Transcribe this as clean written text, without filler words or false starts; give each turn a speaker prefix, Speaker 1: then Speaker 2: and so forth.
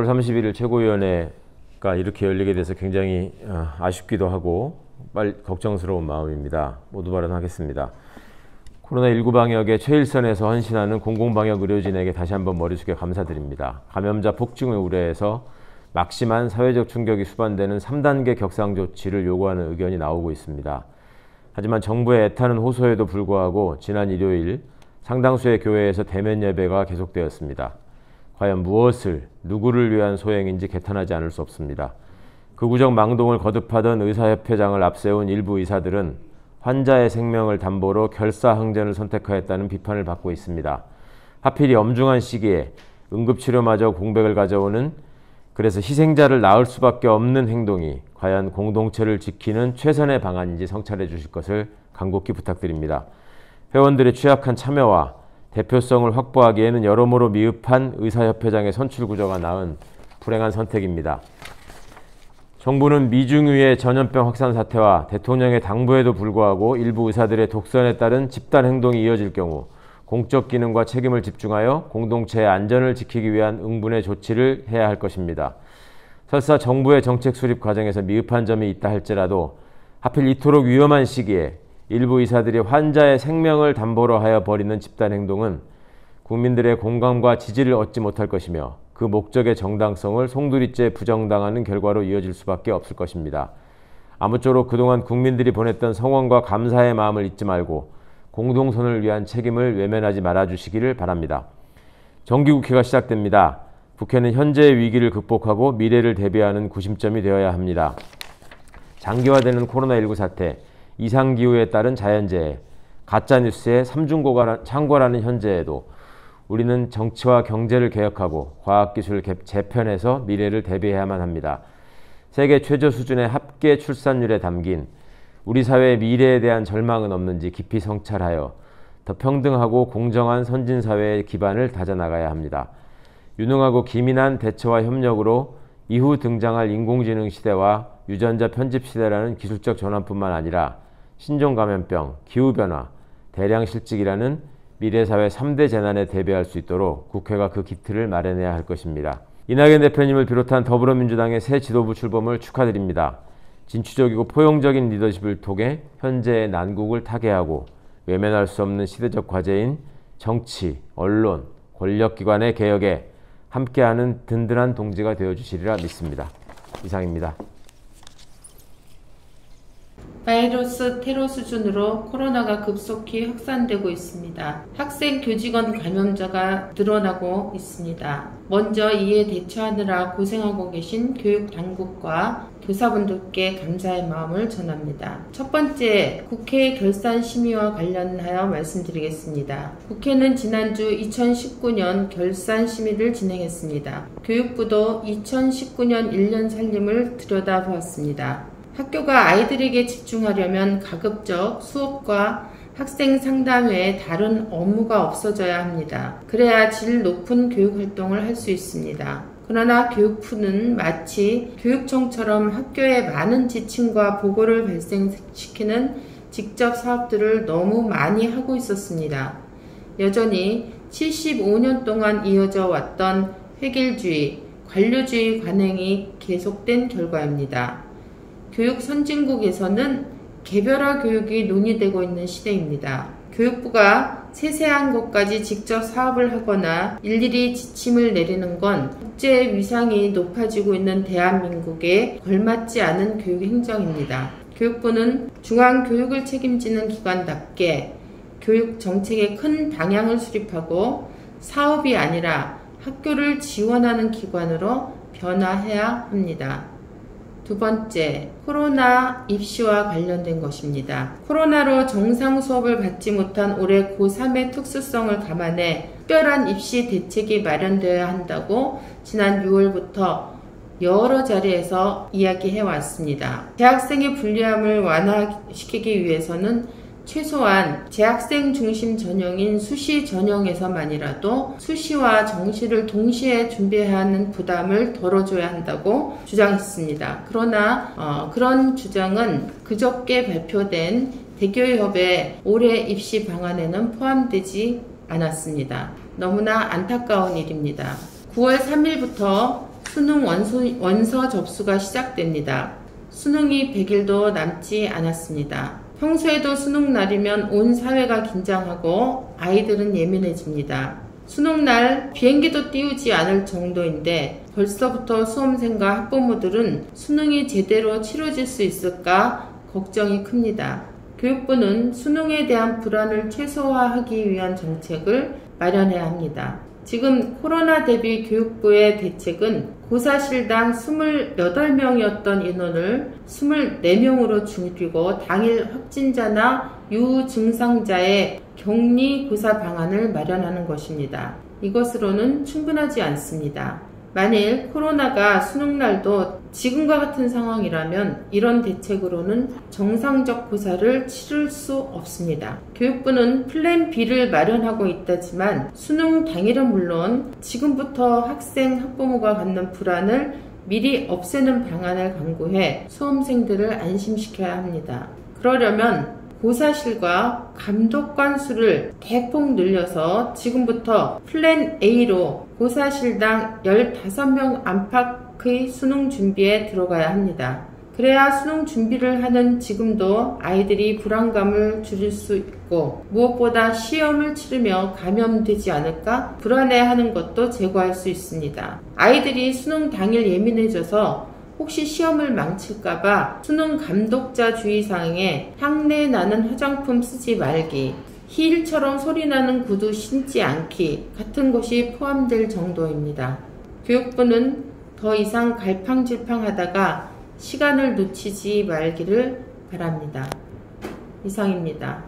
Speaker 1: 31일 최고위원회가 이렇게 열리게 돼서 굉장히 아쉽기도 하고 걱정스러운 마음입니다. 모두 발언하겠습니다. 코로나19 방역에 최일선에서 헌신하는 공공방역 의료진에게 다시 한번 머리 숙여 감사드립니다. 감염자 폭증을 우려해서 막심한 사회적 충격이 수반되는 3단계 격상 조치를 요구하는 의견이 나오고 있습니다. 하지만 정부의 애타는 호소에도 불구하고 지난 일요일 상당수의 교회에서 대면 예배가 계속되었습니다. 과연 무엇을, 누구를 위한 소행인지 개탄하지 않을 수 없습니다. 극우적 망동을 거듭하던 의사협회장을 앞세운 일부 의사들은 환자의 생명을 담보로 결사항전을 선택하였다는 비판을 받고 있습니다. 하필 이 엄중한 시기에 응급치료마저 공백을 가져오는, 그래서 희생자를 낳을 수밖에 없는 행동이 과연 공동체를 지키는 최선의 방안인지 성찰해 주실 것을 간곡히 부탁드립니다. 회원들의 취약한 참여와 대표성을 확보하기에는 여러모로 미흡한 의사협회장의 선출구조가 낳은 불행한 선택입니다. 정부는 미중유의 전염병 확산 사태와 대통령의 당부에도 불구하고 일부 의사들의 독선에 따른 집단 행동이 이어질 경우 공적 기능과 책임을 집중하여 공동체의 안전을 지키기 위한 응분의 조치를 해야 할 것입니다. 설사 정부의 정책 수립 과정에서 미흡한 점이 있다 할지라도 하필 이토록 위험한 시기에 일부 의사들이 환자의 생명을 담보로 하여 벌이는 집단 행동은 국민들의 공감과 지지를 얻지 못할 것이며 그 목적의 정당성을 송두리째 부정당하는 결과로 이어질 수밖에 없을 것입니다. 아무쪼록 그동안 국민들이 보냈던 성원과 감사의 마음을 잊지 말고 공동선을 위한 책임을 외면하지 말아주시기를 바랍니다. 정기국회가 시작됩니다. 국회는 현재의 위기를 극복하고 미래를 대비하는 구심점이 되어야 합니다. 장기화되는 코로나19 사태, 이상기후에 따른 자연재해, 가짜뉴스의 삼중창고라는 현재에도 우리는 정치와 경제를 개혁하고 과학기술을 재편해서 미래를 대비해야만 합니다. 세계 최저 수준의 합계 출산율에 담긴 우리 사회의 미래에 대한 절망은 없는지 깊이 성찰하여 더 평등하고 공정한 선진사회의 기반을 다져나가야 합니다. 유능하고 기민한 대처와 협력으로 이후 등장할 인공지능 시대와 유전자 편집 시대라는 기술적 전환뿐만 아니라 신종감염병, 기후변화, 대량실직이라는 미래사회 3대 재난에 대비할 수 있도록 국회가 그 기틀을 마련해야 할 것입니다. 이낙연 대표님을 비롯한 더불어민주당의 새 지도부 출범을 축하드립니다. 진취적이고 포용적인 리더십을 통해 현재의 난국을 타개하고 외면할 수 없는 시대적 과제인 정치, 언론, 권력기관의 개혁에 함께하는 든든한 동지가 되어주시리라 믿습니다. 이상입니다.
Speaker 2: 바이러스 테러 수준으로 코로나가 급속히 확산되고 있습니다. 학생, 교직원 감염자가 늘어나고 있습니다. 먼저 이에 대처하느라 고생하고 계신 교육당국과 교사분들께 감사의 마음을 전합니다. 첫 번째, 국회 결산심의와 관련하여 말씀드리겠습니다. 국회는 지난주 2019년 결산심의를 진행했습니다. 교육부도 2019년 1년 살림을 들여다보았습니다. 학교가 아이들에게 집중하려면 가급적 수업과 학생 상담 외에 다른 업무가 없어져야 합니다. 그래야 질 높은 교육활동을 할 수 있습니다. 그러나 교육부는 마치 교육청처럼 학교에 많은 지침과 보고를 발생시키는 직접 사업들을 너무 많이 하고 있었습니다. 여전히 75년 동안 이어져 왔던 획일주의, 관료주의 관행이 계속된 결과입니다. 교육 선진국에서는 개별화 교육이 논의되고 있는 시대입니다. 교육부가 세세한 것까지 직접 사업을 하거나 일일이 지침을 내리는 건 국제 위상이 높아지고 있는 대한민국에 걸맞지 않은 교육 행정입니다. 교육부는 중앙교육을 책임지는 기관답게 교육 정책의 큰 방향을 수립하고 사업이 아니라 학교를 지원하는 기관으로 변화해야 합니다. 두 번째, 코로나 입시와 관련된 것입니다. 코로나로 정상 수업을 받지 못한 올해 고3의 특수성을 감안해 특별한 입시 대책이 마련되어야 한다고 지난 6월부터 여러 자리에서 이야기해 왔습니다. 재학생의 불리함을 완화시키기 위해서는 최소한 재학생 중심 전형인 수시 전형에서만이라도 수시와 정시를 동시에 준비해야 하는 부담을 덜어줘야 한다고 주장했습니다. 그러나 그런 주장은 그저께 발표된 대교협의 올해 입시 방안에는 포함되지 않았습니다. 너무나 안타까운 일입니다. 9월 3일부터 수능 원서 접수가 시작됩니다. 수능이 100일도 남지 않았습니다. 평소에도 수능날이면 온 사회가 긴장하고 아이들은 예민해집니다. 수능날 비행기도 띄우지 않을 정도인데 벌써부터 수험생과 학부모들은 수능이 제대로 치러질 수 있을까 걱정이 큽니다. 교육부는 수능에 대한 불안을 최소화하기 위한 정책을 마련해야 합니다. 지금 코로나 대비 교육부의 대책은 고사실당 28명이었던 인원을 24명으로 줄이고 당일 확진자나 유증상자의 격리 고사 방안을 마련하는 것입니다. 이것으로는 충분하지 않습니다. 만일 코로나가 수능날도 지금과 같은 상황이라면 이런 대책으로는 정상적 고사를 치를 수 없습니다. 교육부는 플랜 B를 마련하고 있다지만 수능 당일은 물론 지금부터 학생, 학부모가 갖는 불안을 미리 없애는 방안을 강구해 수험생들을 안심시켜야 합니다. 그러려면 고사실과 감독관 수를 대폭 늘려서 지금부터 플랜 A로 고사실당 15명 안팎의 수능 준비에 들어가야 합니다. 그래야 수능 준비를 하는 지금도 아이들이 불안감을 줄일 수 있고 무엇보다 시험을 치르며 감염되지 않을까 불안해하는 것도 제거할 수 있습니다. 아이들이 수능 당일 예민해져서 혹시 시험을 망칠까봐 수능 감독자 주의사항에 향내 나는 화장품 쓰지 말기, 힐처럼 소리나는 구두 신지 않기 같은 것이 포함될 정도입니다. 교육부는 더 이상 갈팡질팡하다가 시간을 놓치지 말기를 바랍니다. 이상입니다.